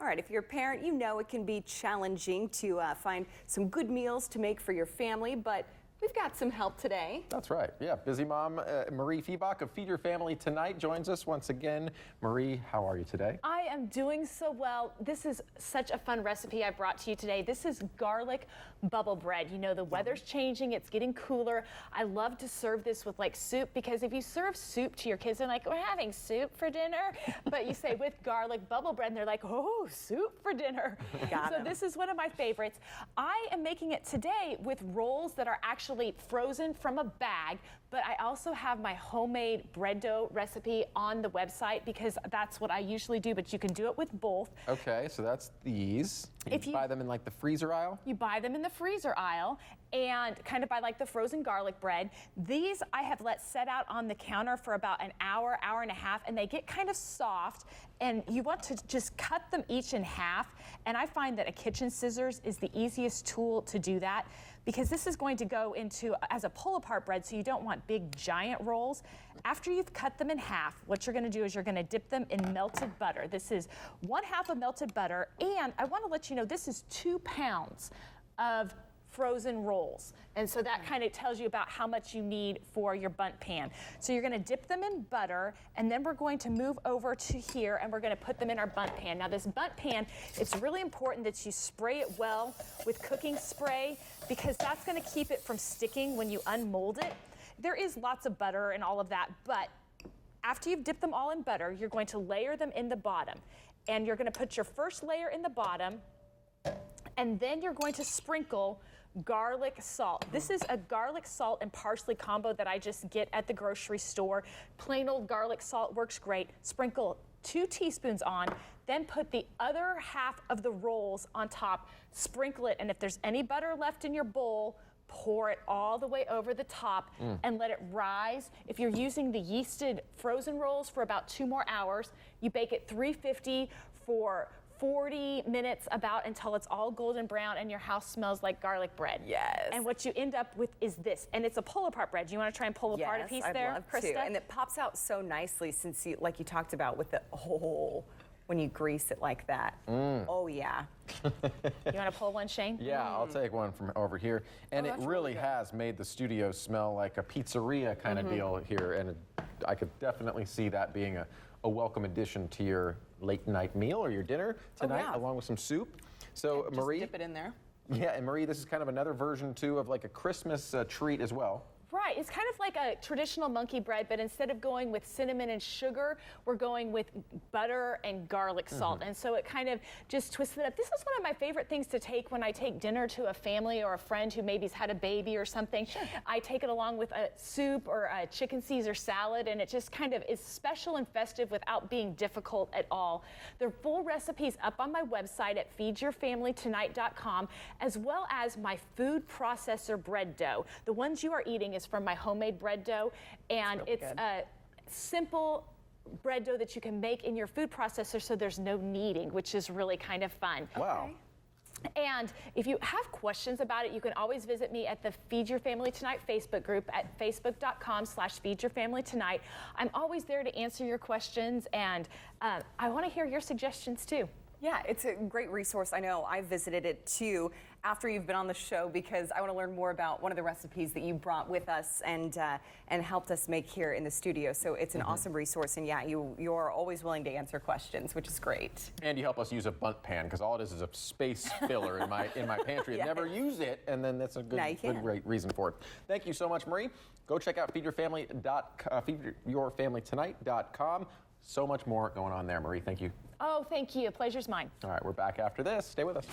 All right, if you're a parent, you know it can be challenging to find some good meals to make for your family, but we've got some help today. That's right. Yeah, busy mom Mariefiebach of Feed Your Family Tonight joins us once again. Marie, how are you today? I am doing so well. This is such a fun recipe I brought to you today. This is garlic bubble bread. You know, the weather's changing, it's getting cooler. I love to serve this with like soup, because if you serve soup to your kids, they're like, we're having soup for dinner. But you say with garlic bubble bread and they're like, oh, soup for dinner. So this is one of my favorites. I am making it today with rolls that are actually frozen from a bag, but I also have my homemade bread dough recipe on the website, because that's what I usually do, but you can do it with both. Okay, so that's these. You buy them in like the freezer aisle? You buy them in the freezer aisle and kind of buy like the frozen garlic bread. These I have let set out on the counter for about an hour, hour and a half, and they get kind of soft, and you want to just cut them each in half. And I find that a kitchen scissors is the easiest tool to do that, because this is going to go into as a pull apart bread, so you don't want big giant rolls. After you've cut them in half, what you're going to do is you're going to dip them in melted butter. This is 1/2 of melted butter, and I want to let you know this is 2 pounds of frozen rolls. And so that kind of tells you about how much you need for your bundt pan. So you're going to dip them in butter, and then we're going to move over to here and we're going to put them in our bundt pan. Now this bundt pan, it's really important that you spray it well with cooking spray, because that's going to keep it from sticking when you unmold it. There is lots of butter and all of that, but after you've dipped them all in butter, you're going to layer them in the bottom. And you're going to put your first layer in the bottom, and then you're going to sprinkle garlic salt. This is a garlic salt and parsley combo that I just get at the grocery store. Plain old garlic salt works great. Sprinkle 2 teaspoons on, then put the other half of the rolls on top, sprinkle it, and if there's any butter left in your bowl, pour it all the way over the top and let it rise. If you're using the yeasted frozen rolls for about 2 more hours, you bake at 350 for 40 minutes, about until it's all golden brown and your house smells like garlic bread. Yes. And what you end up with is this, and it's a pull-apart bread. Do you want to try and pull apart a piece there, love Krista? to. And it pops out so nicely, since you, like you talked about with the whole, when you grease it like that. Oh yeah. You want to pull one, Shane? Yeah, I'll take one from over here. And it really has made the studio smell like a pizzeria kind of deal here, and I could definitely see that being a welcome addition to your late night meal or your dinner tonight, along with some soup. So Just Marie, dip it in there. Yeah, and Marie, this is kind of another version too of like a Christmas treat as well. Right, it's kind of like a traditional monkey bread, but instead of going with cinnamon and sugar, we're going with butter and garlic salt. And so it kind of just twists it up. This is one of my favorite things to take when I take dinner to a family or a friend who maybe's had a baby or something. I take it along with a soup or a chicken Caesar salad, and it just kind of is special and festive without being difficult at all. The full recipe's up on my website at feedyourfamilytonight.com, as well as my food processor bread dough. The ones you are eating is from my homemade bread dough, and it's a simple bread dough that you can make in your food processor, so there's no kneading, which is really kind of fun. Wow. And if you have questions about it, you can always visit me at the Feed Your Family Tonight Facebook group at facebook.com/feedyourfamilytonight. I'm always there to answer your questions, and I want to hear your suggestions too. Yeah, it's a great resource. I know I visited it too after you've been on the show, because I want to learn more about one of the recipes that you brought with us and helped us make here in the studio. So it's an awesome resource, and yeah, you're always willing to answer questions, which is great. And you help us use a bundt pan, because all it is a space filler in my pantry. I never use it, and then that's a great reason for it. Thank you so much, Marie. Go check out feedyourfamilytonight.com. So much more going on there, Marie. Thank you. Oh, thank you. Pleasure's mine. All right, we're back after this. Stay with us.